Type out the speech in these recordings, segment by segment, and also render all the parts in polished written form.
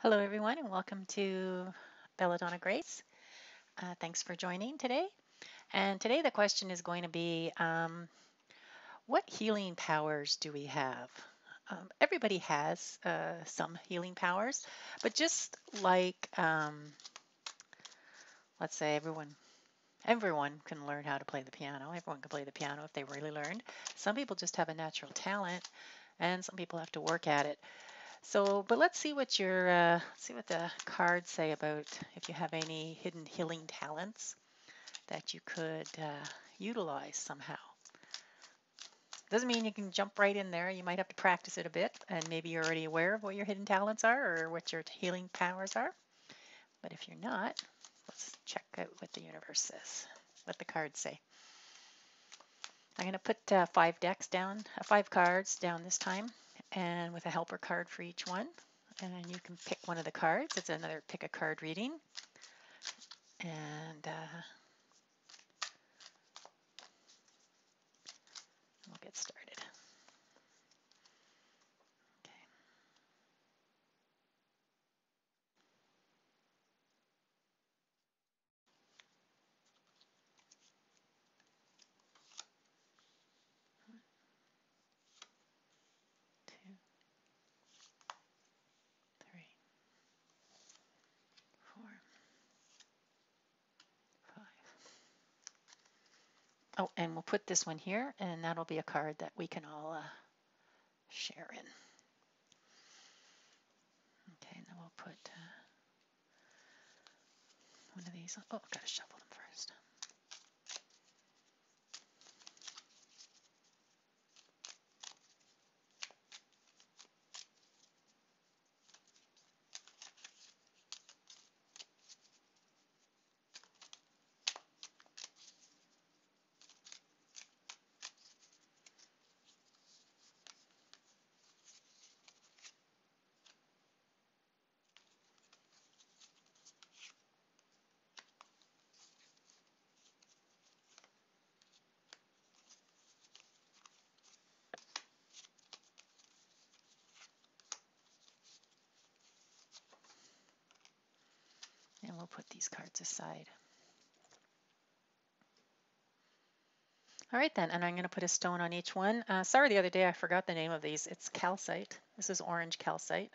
Hello, everyone, and welcome to Belladonna Grace. Thanks for joining today. And today the question is going to be, what healing powers do we have? Everybody has some healing powers, but just like, let's say everyone can learn how to play the piano. Everyone can play the piano if they really learned. Some people just have a natural talent, and some people have to work at it. So, but let's see what see what the cards say about if you have any hidden healing talents that you could utilize somehow. Doesn't mean you can jump right in there. You might have to practice it a bit, and maybe you're already aware of what your hidden talents are or what your healing powers are. But if you're not, let's check out what the universe says, what the cards say. I'm going to put five cards down this time, and with a helper card for each one. And you can pick one of the cards. It's another pick a card reading. And we'll get started. Okay. 2, 3, 4, 5. Oh, and we'll put this one here, and that'll be a card that we can all share in. Okay, and then we'll put one of these. Oh, I've got to shuffle them first. And we'll put these cards aside. All right then, and I'm going to put a stone on each one. Sorry, the other day I forgot the name of these. It's calcite. This is orange calcite.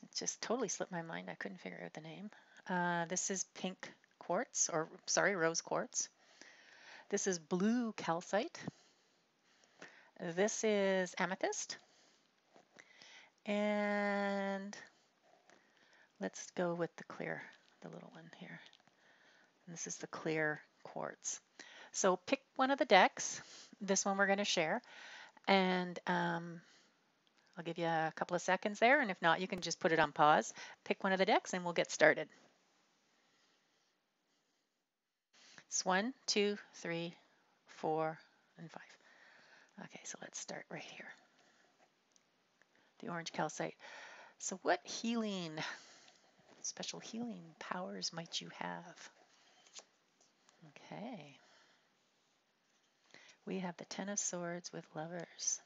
It just totally slipped my mind. I couldn't figure out the name. This is pink quartz, or sorry, rose quartz. This is blue calcite. This is amethyst. And let's go with the clear, the little one here. And this is the clear quartz. So pick one of the decks. This one we're going to share. And I'll give you a couple of seconds there. And if not, you can just put it on pause. Pick one of the decks and we'll get started. It's 1, 2, 3, 4, and 5. Okay, so let's start right here. The orange calcite. So what special healing powers might you have? Okay. We have the Ten of Swords with Lovers.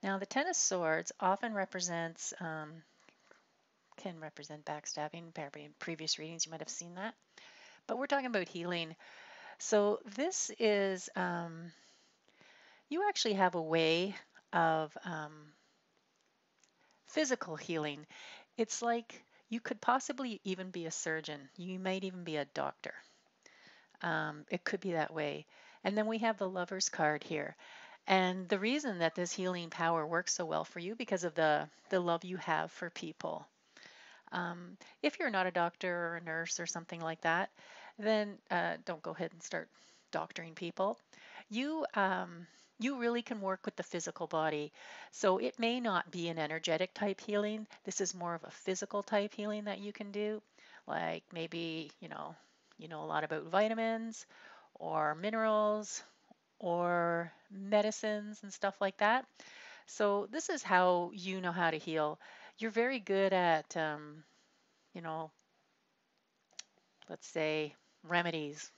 Now the Ten of Swords often can represent backstabbing. Probably in previous readings you might have seen that. But we're talking about healing. So this is, you actually have a way of physical healing. It's like you could possibly even be a surgeon. You might even be a doctor. It could be that way. And then we have the Lover's card here. And the reason that this healing power works so well for you because of the love you have for people. If you're not a doctor or a nurse or something like that, then don't go ahead and start doctoring people. You you really can work with the physical body. So it may not be an energetic type healing. This is more of a physical type healing that you can do. Like maybe, you know a lot about vitamins or minerals or medicines and stuff like that. So this is how you know how to heal. You're very good at, you know, let's say remedies.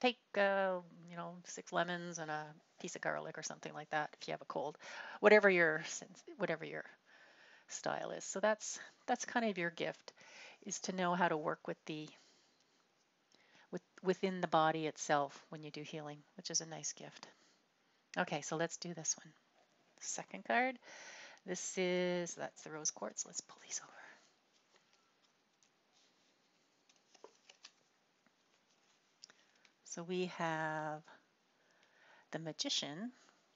take 6 lemons and a piece of garlic or something like that if you have a cold, whatever your style is. So that's kind of your gift, is to know how to work within the body itself when you do healing, which is a nice gift. Okay, so let's do this one. Second card. That's the rose quartz. Let's pull these over. So we have the Magician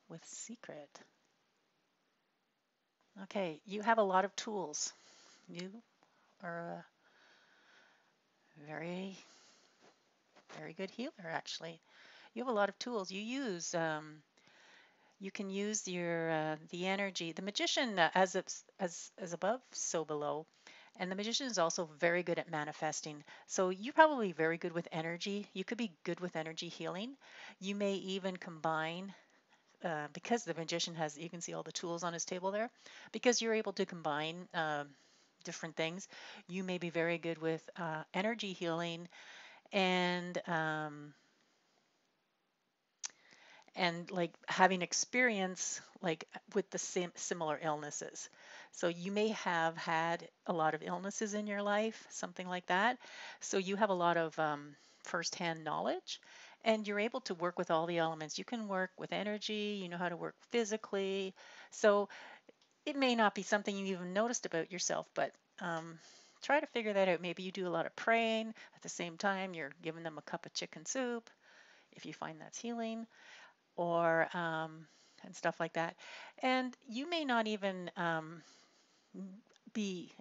with Secret. Okay, you have a lot of tools. You are a very, very good healer, actually. You have a lot of tools. You can use the energy. The Magician, as above, so below. And the Magician is also very good at manifesting. So you're probably very good with energy. You could be good with energy healing. You may even combine, because the Magician has, you can see all the tools on his table there, because you're able to combine different things. You may be very good with energy healing and like having experience like with the similar illnesses. So you may have had a lot of illnesses in your life, something like that. So you have a lot of firsthand knowledge, and you're able to work with all the elements. You can work with energy, you know how to work physically. So it may not be something you even noticed about yourself, but try to figure that out. Maybe you do a lot of praying. At the same time, you're giving them a cup of chicken soup if you find that's healing, or and stuff like that. And you may not even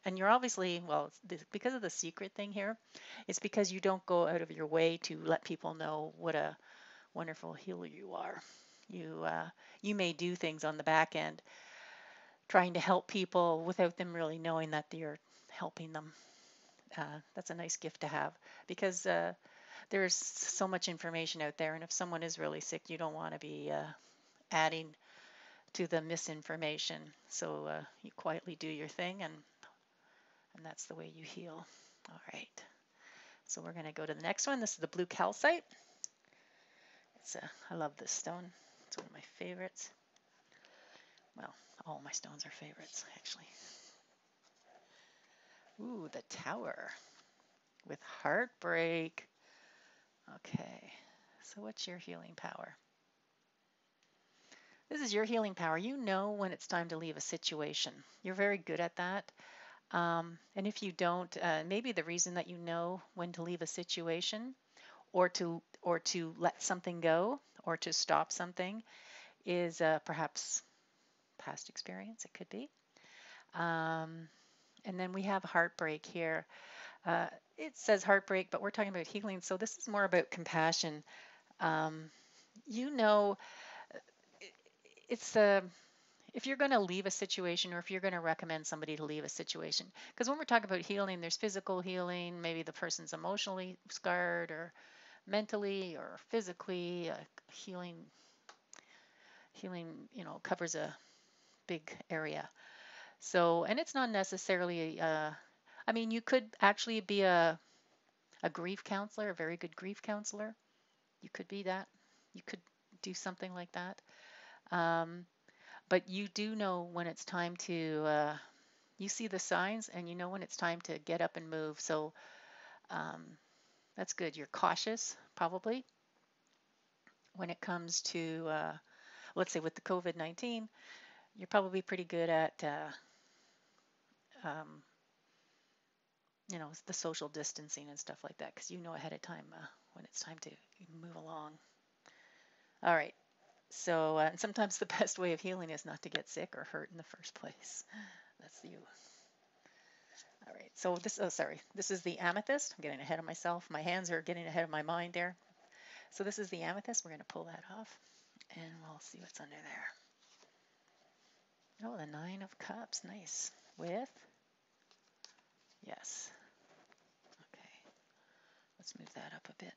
and you're obviously, well, because of the secret thing here, it's because you don't go out of your way to let people know what a wonderful healer you are. You may do things on the back end trying to help people without them really knowing that you're helping them. That's a nice gift to have, because there's so much information out there, and if someone is really sick, you don't want to be adding to the misinformation. So you quietly do your thing, and that's the way you heal. All right. So we're going to go to the next one. This is the blue calcite. I love this stone. It's one of my favorites. Well, all my stones are favorites, actually. Ooh, the tower with heartbreak. Okay. So what's your healing power? This is your healing power. You know when it's time to leave a situation. You're very good at that. And if you don't, maybe the reason that you know when to leave a situation, or to let something go, or to stop something, is perhaps past experience. It could be. And then we have heartbreak here. It says heartbreak, but we're talking about healing. So this is more about compassion. Um, you know, it's if you're going to leave a situation, or if you're going to recommend somebody to leave a situation, because when we're talking about healing, there's physical healing. Maybe the person's emotionally scarred, or mentally, or physically. Healing, covers a big area. So, and it's not necessarily. I mean, you could actually be a grief counselor, a very good grief counselor. You could be that. You could do something like that. Um, but you do know when it's time to, you see the signs, and you know when it's time to get up and move. So um, that's good. You're cautious, probably, when it comes to, let's say, with the COVID-19, you're probably pretty good at, um, the social distancing and stuff like that, because you know ahead of time when it's time to move along. All right. So, and sometimes the best way of healing is not to get sick or hurt in the first place. That's you. All right. So this is the amethyst. I'm getting ahead of myself. My hands are getting ahead of my mind there. So this is the amethyst. We're going to pull that off, and we'll see what's under there. Oh, the 9 of Cups. Nice. With, yes. Okay. Let's move that up a bit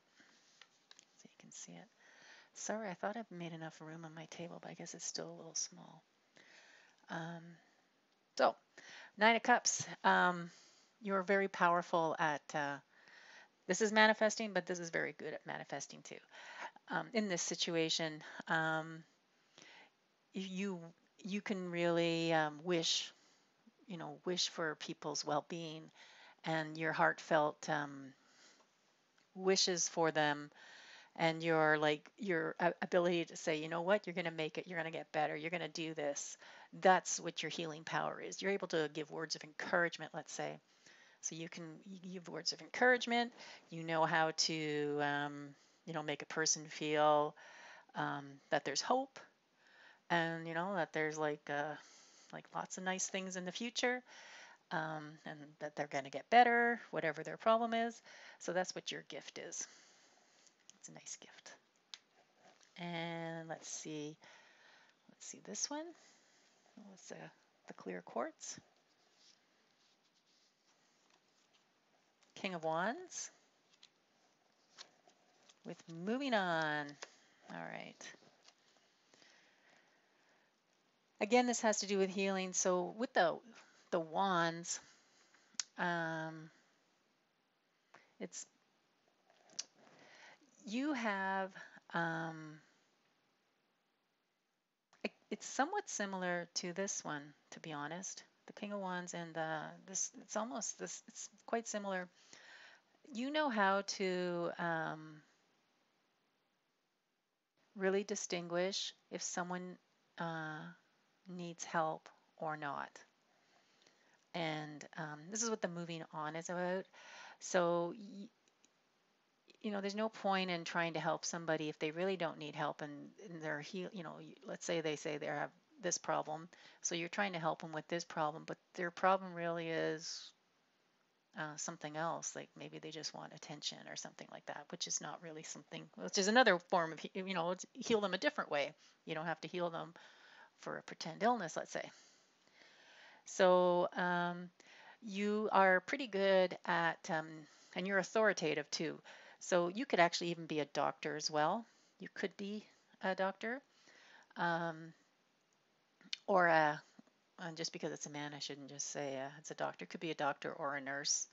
so you can see it. Sorry, I thought I'd made enough room on my table, but I guess it's still a little small. So, 9 of Cups. You're very powerful at This is manifesting, but this is very good at manifesting too. In this situation, you you can really wish for people's well-being and your heartfelt wishes for them, and your ability to say, you know what, you're going to make it, you're going to get better, you're going to do this. That's what your healing power is. You're able to give words of encouragement, let's say. So you give words of encouragement. You know how to make a person feel that there's hope, and that there's like lots of nice things in the future, and that they're going to get better, whatever their problem is. So that's what your gift is. It's a nice gift. And let's see this one. What's the clear quartz? King of Wands. With moving on. All right. Again, this has to do with healing. So with the wands, um, it's you have it's somewhat similar to this one, to be honest. The King of Wands and this, it's almost this. It's quite similar. You know how to really distinguish if someone uh, needs help or not. And this is what the moving on is about. So, there's no point in trying to help somebody if they really don't need help, and they're let's say they have this problem. So you're trying to help them with this problem, but their problem really is something else. Like maybe they just want attention or something like that, which is not really something, which is another form of, heal them a different way. You don't have to heal them for a pretend illness, let's say. So you are pretty good at, and you're authoritative too. So you could actually even be a doctor as well. You could be a doctor, um, or and just because it's a man, I shouldn't just say it's a doctor. It could be a doctor or a nurse,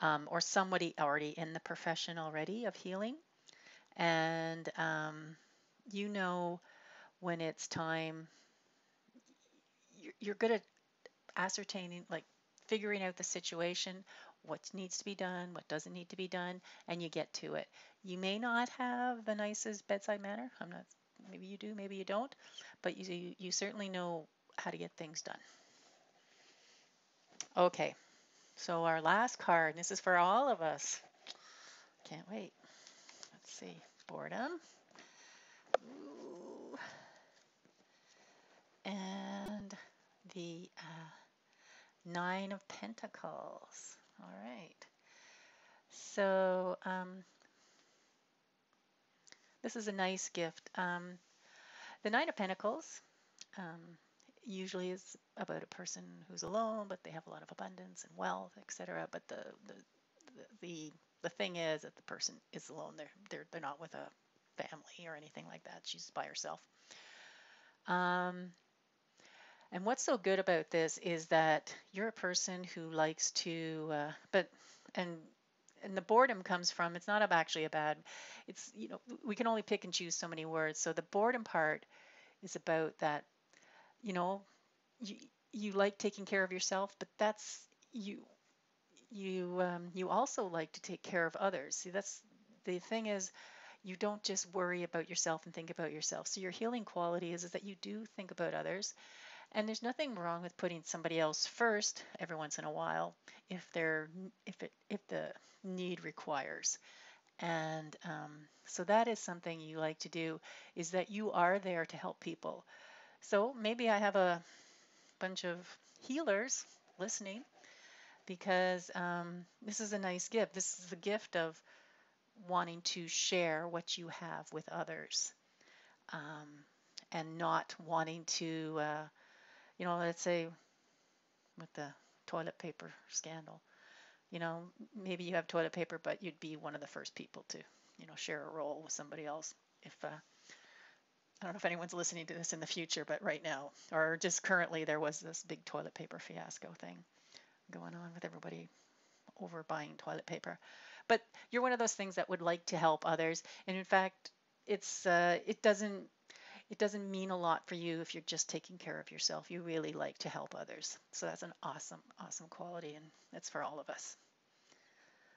or somebody already in the profession already of healing. And you know when it's time, you're good at ascertaining, like figuring out the situation, what needs to be done, what doesn't need to be done, and you get to it. You may not have the nicest bedside manner. I'm not. Maybe you do, maybe you don't, but you certainly know how to get things done. Okay, so our last card. And this is for all of us. Can't wait. Let's see. Boredom. Ooh. And the Nine of Pentacles. All right. So this is a nice gift. The Nine of Pentacles um, usually is about a person who's alone, but they have a lot of abundance and wealth, etc. But the thing is that the person is alone. They're not with a family or anything like that. She's by herself. And what's so good about this is that you're a person who likes to, and the boredom comes from, it's not actually a bad, it's, we can only pick and choose so many words. So the boredom part is about that, you know, you, you like taking care of yourself, but that's, you also like to take care of others. See, that's the thing is, you don't just worry about yourself and think about yourself. So your healing quality is that you do think about others. And there's nothing wrong with putting somebody else first every once in a while if the need requires. And so that is something you like to do, is that you are there to help people. So maybe I have a bunch of healers listening, because this is a nice gift. This is the gift of wanting to share what you have with others, um, and not wanting to let's say with the toilet paper scandal. Maybe you have toilet paper, but you'd be one of the first people to, share a roll with somebody else. If I don't know if anyone's listening to this in the future, but right now, or just currently, there was this big toilet paper fiasco thing going on with everybody over buying toilet paper. but you're one of those things that would like to help others. And in fact, it doesn't mean a lot for you if you're just taking care of yourself. You really like to help others. So that's an awesome, awesome quality, and that's for all of us.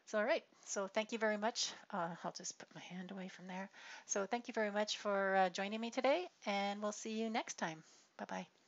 So, all right. So, thank you very much. I'll just put my hand away from there. So, thank you very much for joining me today, and we'll see you next time. Bye bye.